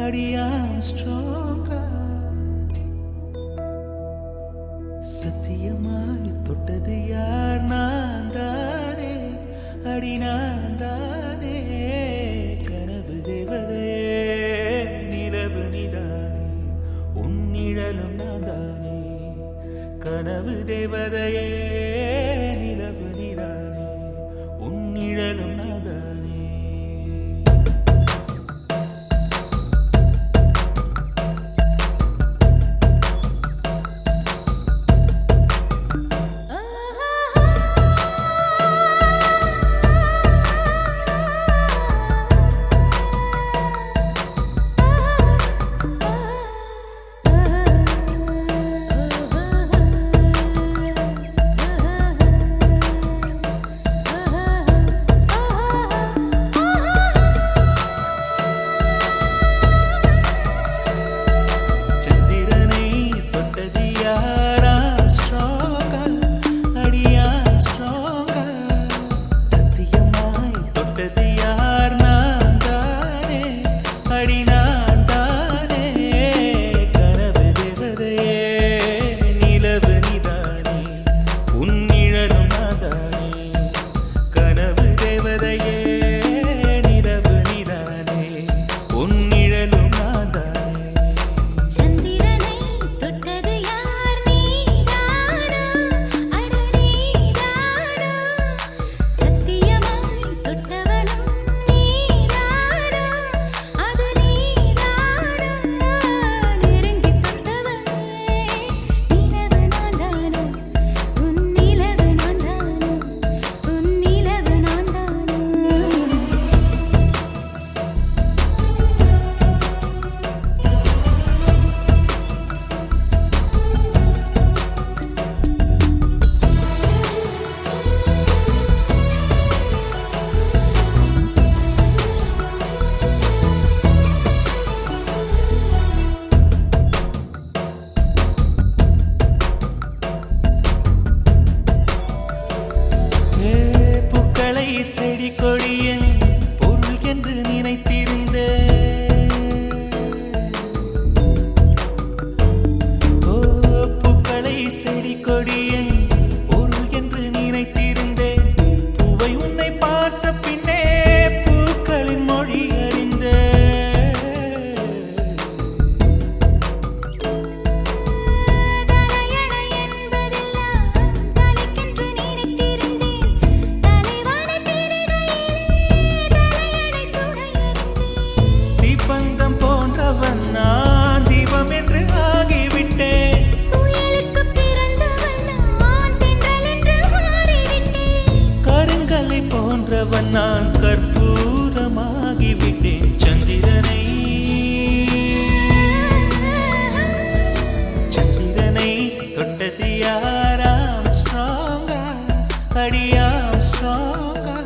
அடியாம் ஸ்ட்ராங்கா சத்தியமாய் தொட்டது யார் நான் தானே அடி நான் தானே கனவு தேவதையே நிலவு நீதானே உன் நிழலும் நான் தானே கனவு தேவதையே நிலவு நீதானே உன் நிழலும் நான் தானே செடி கொடியின் பொருள் என்று நினைத்திருந்த பூக்களை செடி கொடியின் பொருள் என்று நினைத்திருந்தேன் பூவை உன்னை பார்த்த பின்னே பூக்களின் மொழி அறிந்த பந்தம் போன்றவன் நான் தீபம் என்று ஆகிவிட்டேன் புயலுக்கு பிறந்தவன் நான் தென்றல் என்று மாறிவிட்டேன் கருங்கலை போன்றவன் நான் கற்பூரமாகிவிட்டேன் சந்திரனை தொட்டது யாராம் ஸ்ட்ராங்கா அடியாம் ஸ்ட்ராங்கா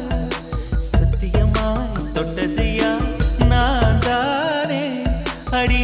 சத்தியமாய் தொட்டது யார் நான் தானே அடி